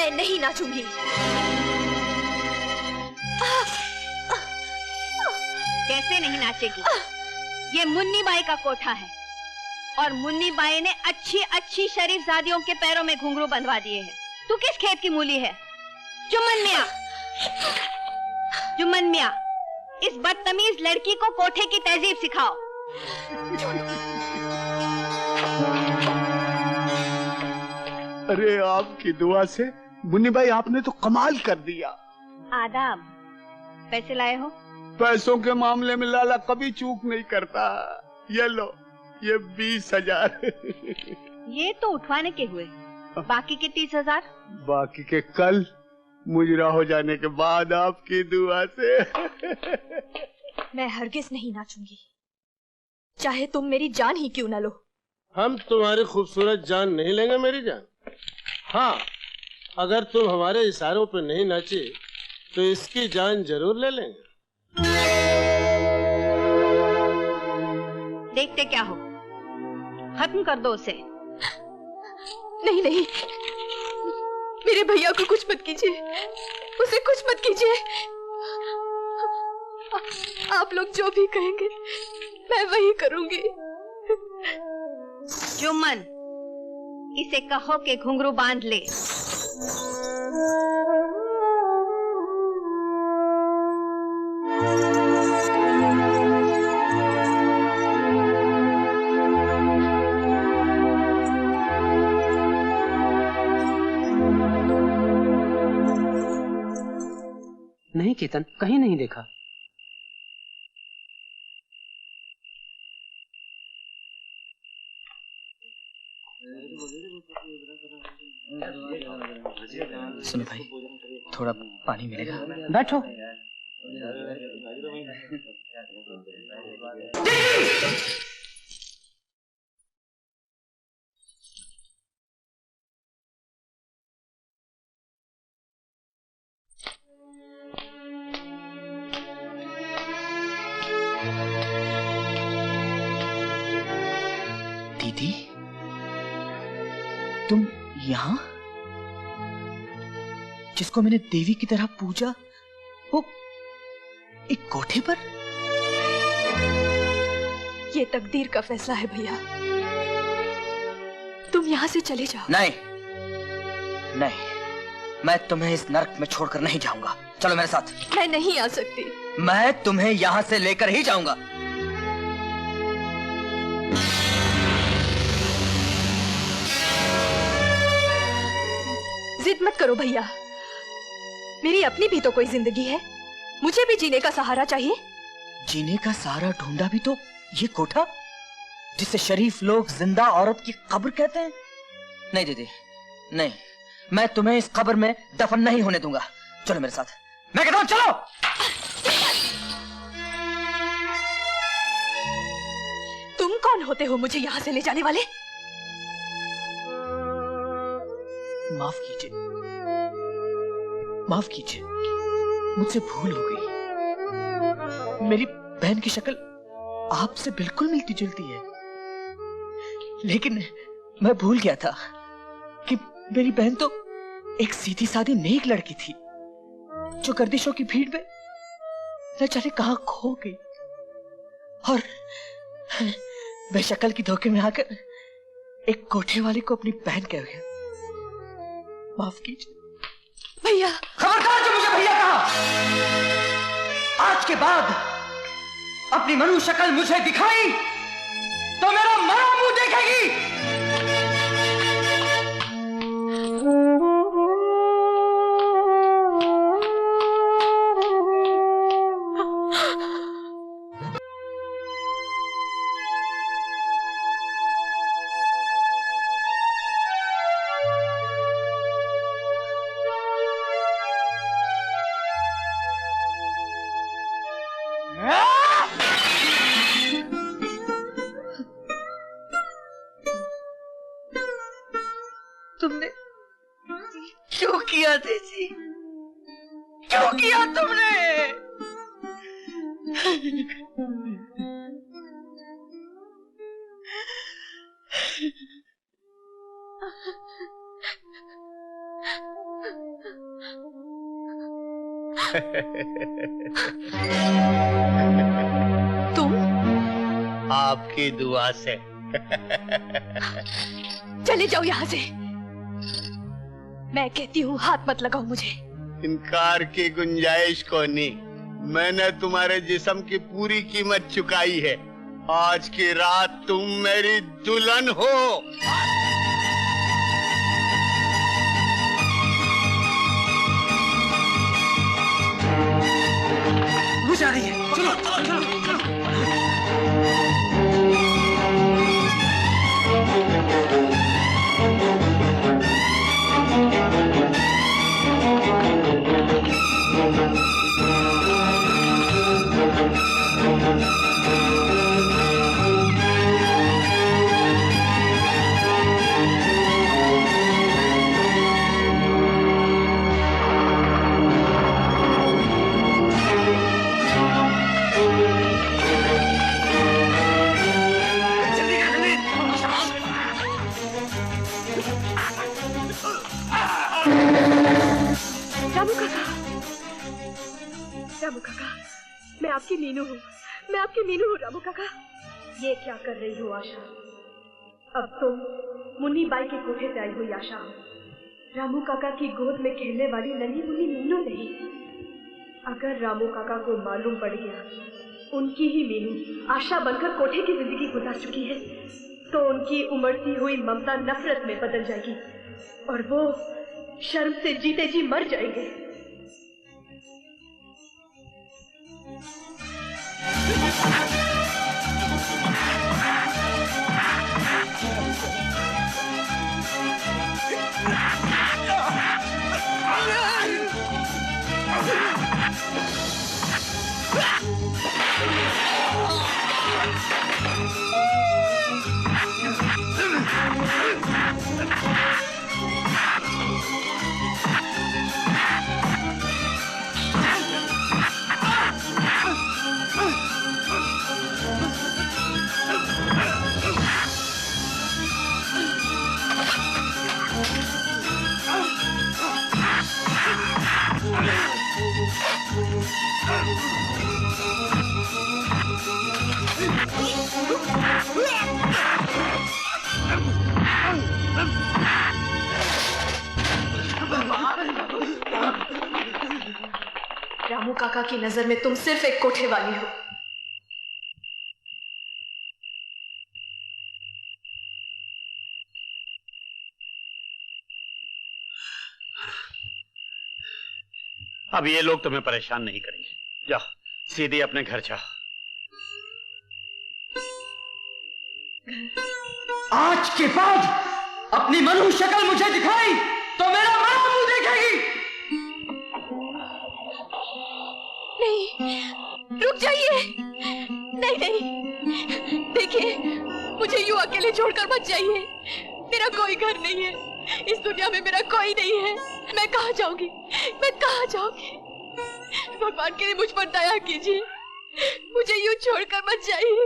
मैं नहीं नाचूंगी। कैसे नहीं नाचेगी? ये मुन्नी बाई का कोठा है और मुन्नी बाई ने अच्छी अच्छी शरीफजादियों के पैरों में घुंघरू बंधवा दिए हैं। तू किस खेत की मूली है? जुम्मन मियां, जुम्मन मियां, इस बदतमीज लड़की को कोठे की तहजीब सिखाओ। अरे आपकी दुआ से मुन्नी भाई आपने तो कमाल कर दिया। आदाब। पैसे लाए हो? पैसों के मामले में लाला कभी चूक नहीं करता। ये लो, ये 20,000। ये तो उठवाने के हुए, बाकी के 30,000? बाकी के कल मुजरा हो जाने के बाद आपकी दुआ से। मैं हरगिज नहीं नाचूंगी, चाहे तुम मेरी जान ही क्यों न लो। हम तुम्हारी खूबसूरत जान नहीं लेंगे मेरी जान। हाँ, अगर तुम हमारे इशारों पर नहीं नाचे तो इसकी जान जरूर ले लेंगे। देखते क्या हो, खत्म कर दो उसे। नहीं नहीं, मेरे भैया को कुछ मत कीजिए, उसे कुछ मत कीजिए। आप लोग जो भी कहेंगे मैं वही करूंगी। जुम्मन, इसे कहो कि घुंघरू बांध ले। नहीं केतन, कहीं नहीं देखा। सुनो भाई, थोड़ा पानी मिलेगा? बैठो। दीदी, तुम यहाँ? जिसको मैंने देवी की तरह पूजा, वो एक कोठे पर? ये तकदीर का फैसला है भैया, तुम यहाँ से चले जाओ। नहीं नहीं, मैं तुम्हें इस नर्क में छोड़कर नहीं जाऊंगा। चलो मेरे साथ। मैं नहीं आ सकती। मैं तुम्हें यहाँ से लेकर ही जाऊंगा। जिद मत करो भैया, मेरी अपनी भी तो कोई जिंदगी है, मुझे भी जीने का सहारा चाहिए। जीने का सहारा ढूंढा भी तो ये कोठा, जिसे शरीफ लोग जिंदा औरत की कब्र कहते हैं। नहीं दीदी, नहीं, मैं तुम्हें इस कब्र में दफन नहीं होने दूंगा। चलो मेरे साथ, मैं कहता हूं चलो। तुम कौन होते हो मुझे यहाँ से ले जाने वाले? माफ कीजिए, माफ कीजिए, मुझसे भूल हो गई। मेरी बहन की शक्ल आपसे बिल्कुल मिलती जुलती है, लेकिन मैं भूल गया था कि मेरी बहन तो एक सीधी सादी नेक लड़की थी, जो गर्दिशों की भीड़ में न जाने कहां खो गई और बेशक्ल की धोखे में आकर एक कोठे वाले को अपनी बहन कह गया। माफ कीजिए भैया। खबरदार जो मुझे भैया कहा! आज के बाद अपनी मनु शक्ल मुझे दिखाई तो मेरा मरा मुंह देखेगी। तुमने क्यों किया तेजी? क्यों किया तुमने? तुम? आपकी दुआ से। चले जाओ यहाँ से। मैं कहती हूँ हाथ मत लगाओ मुझे। इनकार की गुंजाइश को नहीं। मैंने तुम्हारे जिस्म की पूरी कीमत चुकाई है। आज की रात तुम मेरी दुल्हन हो। वो जा रही है, चलो चलो चलो। रामू काका, रामू काका, मैं आपकी मीनू हूँ। मैं आपकी मीनू हूँ रामू काका। ये क्या कर रही हो आशा? अब तुम मुन्नी बाई के कोठे से आई हुई आशा हो। रामू काका की गोद में खेलने वाली नन्ही मुन्नी मीनू नहीं। अगर रामू काका को मालूम पड़ गया उनकी ही मीनू आशा बनकर कोठे की जिंदगी गुजार चुकी है, तो उनकी उमड़ती हुई ममता नफरत में बदल जाएगी और वो शर्म से जीते जी मर जाएंगे। रामू काका की नजर में तुम सिर्फ एक कोठे वाली हो। अब ये लोग तुम्हें परेशान नहीं करेंगे। जाओ सीधे अपने घर जाओ। आज के बाद अपनी मनु शक्ल मुझे दिखाई तो मेरा मरा मुंह देखेगी। नहीं, रुक जाइए। नहीं नहीं, देखिए मुझे यूं अकेले छोड़कर मत जाइए। मेरा कोई घर नहीं है, इस दुनिया में मेरा कोई नहीं है। मैं कहाँ जाऊंगी? मैं कहाँ जाऊंगी? भगवान के लिए मुझ पर दया कीजिए, मुझे यूं छोड़कर मत जाइए।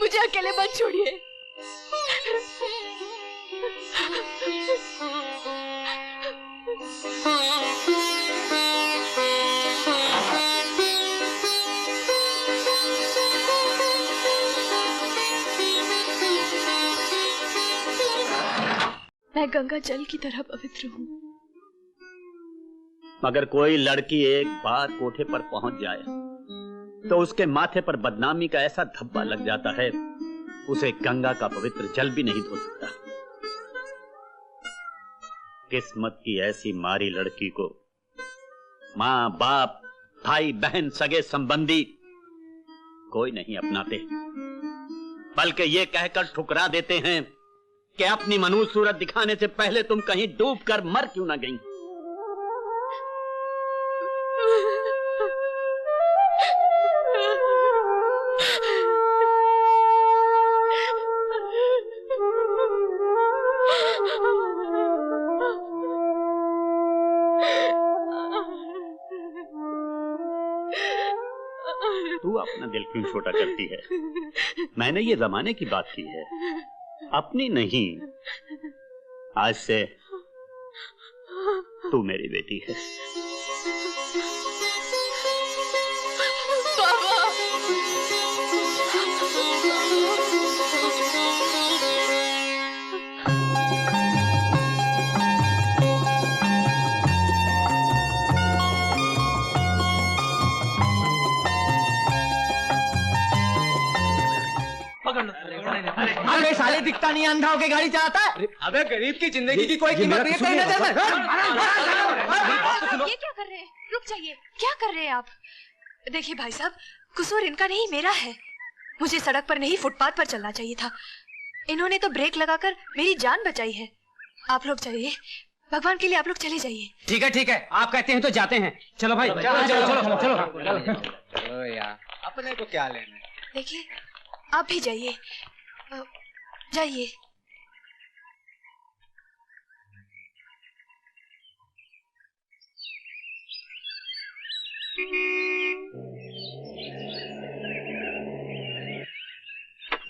मुझे अकेले मत छोड़िए। मैं गंगा जल की तरह पवित्र हूँ। मगर कोई लड़की एक बार कोठे पर पहुंच जाए तो उसके माथे पर बदनामी का ऐसा धब्बा लग जाता है, उसे गंगा का पवित्र जल भी नहीं धो सकता। किस्मत की ऐसी मारी लड़की को माँ बाप भाई बहन सगे संबंधी कोई नहीं अपनाते, बल्कि ये कहकर ठुकरा देते हैं कि अपनी मनुष्य सूरत दिखाने से पहले तुम कहीं डूब कर मर क्यों ना गई। तू अपना दिल क्यों छोटा करती है? मैंने ये जमाने की बात की है, अपनी नहीं। आज से तू मेरी बेटी है। अबे साले दिखता नहीं, अंधा होके गाड़ी चलाता है। अबे गरीब की जिंदगी की कोई कीमत नहीं है। ये क्या कर रहे हैं? रुक जाइए, क्या कर रहे हैं आप? देखिए भाई साहब, कसूर इनका नहीं मेरा है। मुझे सड़क पर नहीं फुटपाथ पर चलना चाहिए था। इन्होंने तो ब्रेक लगाकर मेरी जान बचाई है। आप लोग जाइए, भगवान के लिए आप लोग चले जाइए। ठीक है, आप कहते हैं तो जाते हैं। चलो भाई, चलो यार, अपने को क्या लेना है। देखिए, आप भी जाइए, जाइए।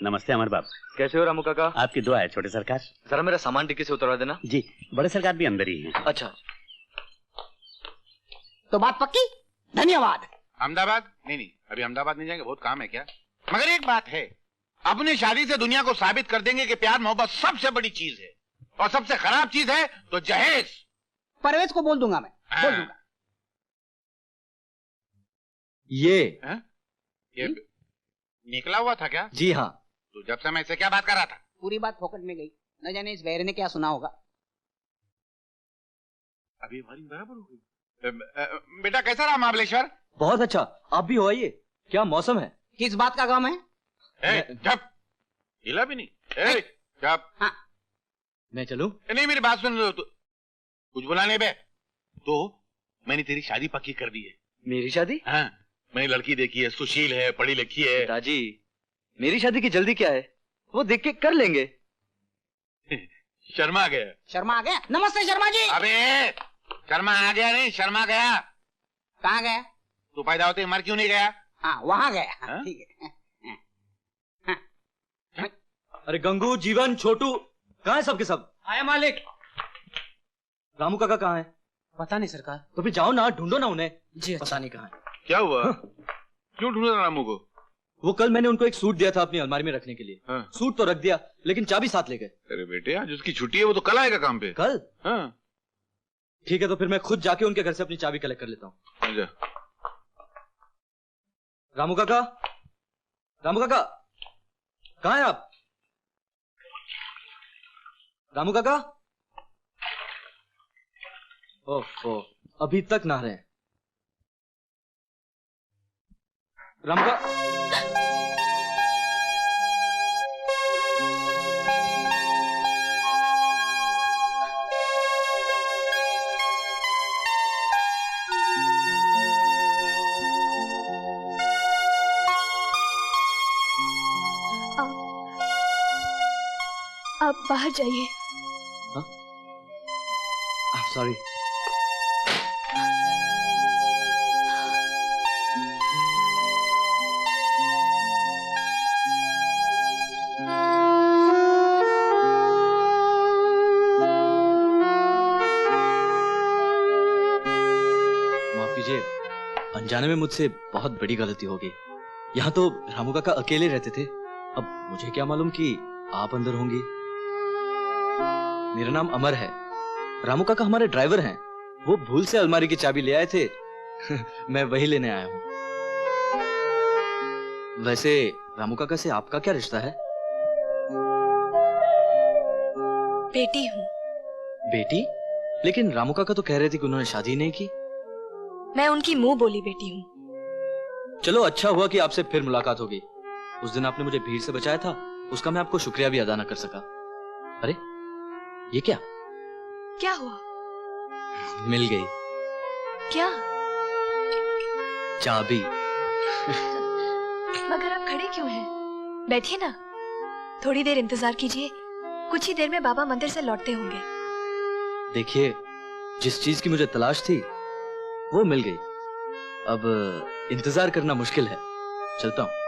नमस्ते अमर बाप। कैसे हो रामू काका? आपकी दुआ है छोटे सरकार। जरा मेरा सामान डिक्की से उतरवा देना। जी, बड़े सरकार भी अंदर ही हैं। अच्छा, तो बात पक्की। धन्यवाद। अहमदाबाद? नहीं, अभी अहमदाबाद नहीं जाएंगे, बहुत काम है क्या। मगर एक बात है, अपनी शादी से दुनिया को साबित कर देंगे कि प्यार मोहब्बत सबसे बड़ी चीज है, और सबसे खराब चीज है तो जहेज। परवेज को बोल दूंगा मैं, बोल दूंगा। ये निकला हुआ था क्या? जी हाँ। तो जब से मैं इससे क्या बात कर रहा था? पूरी बात फोकट में गई, न जाने इस बहरे ने क्या सुना होगा। अभी हमारी बराबर हो गई। बेटा कैसा रहा महाबलेश्वर? बहुत अच्छा, आप भी हो आइए। क्या मौसम है? किस बात का काम है? जब हिला भी नहीं। जब हाँ। मैं चलूं? नहीं, मेरी बात सुन लो। तो कुछ बोला नहीं बे। तो मैंने तेरी शादी पक्की कर दी है। मेरी शादी? हाँ, मैंने लड़की देखी है, सुशील है, पढ़ी लिखी है। पिताजी, मेरी शादी की जल्दी क्या है, वो देख के कर लेंगे। शर्मा गया। शर्मा आ गया? नमस्ते शर्मा जी। अबे शर्मा आ गया नहीं, शर्मा गया। कहाँ गया? तू पैदा होते मर क्यों नहीं गया? हाँ, वहाँ गया। ठीक है। अरे गंगू, जीवन, छोटू, कहाँ है सबके सब? आया मालिक। रामू काका कहाँ है? पता नहीं सरकार। तो फिर जाओ ना, ढूंढो ना उन्हें। जी पता नहीं कहाँ है। क्या हुआ? क्यों ढूंढ रहा रामू को? वो कल मैंने उनको एक सूट दिया था अपनी अलमारी में रखने के लिए। हाँ। सूट तो रख दिया, लेकिन चाबी साथ ले गए। अरे बेटे, आज उसकी छुट्टी है, वो तो कल आएगा काम पे। कल? हाँ। ठीक है, तो फिर मैं खुद जाके उनके घर से अपनी चाबी कलेक्ट कर लेता हूँ। अच्छा। रामू काका, रामू काका, कहाँ हैं आप? रामू काका? ओह, अभी तक नहा रहे हैं। रामू का आप बाहर जाइए। सॉरी। माफ कीजिए, अनजाने में मुझसे बहुत बड़ी गलती हो गई। यहाँ तो रामू काका अकेले रहते थे, अब मुझे क्या मालूम कि आप अंदर होंगी। मेरा नाम अमर है, रामू काका हमारे ड्राइवर हैं। वो भूल से अलमारी की चाबी ले आए थे। मैं वही लेने आया हूँ। वैसे रामू काका से आपका क्या रिश्ता है? बेटी हूँ। बेटी? लेकिन रामू काका तो कह रहे थे कि उन्होंने शादी नहीं की। मैं उनकी मुंह बोली बेटी हूँ। चलो अच्छा हुआ कि आपसे फिर मुलाकात हो गई। उस दिन आपने मुझे भीड़ से बचाया था, उसका मैं आपको शुक्रिया भी अदा न कर सका। अरे ये क्या? क्या हुआ? मिल गई। क्या? चाबी। मगर आप खड़े क्यों हैं? बैठिए ना, थोड़ी देर इंतजार कीजिए, कुछ ही देर में बाबा मंदिर से लौटते होंगे। देखिए, जिस चीज की मुझे तलाश थी वो मिल गई। अब इंतजार करना मुश्किल है। चलता हूँ।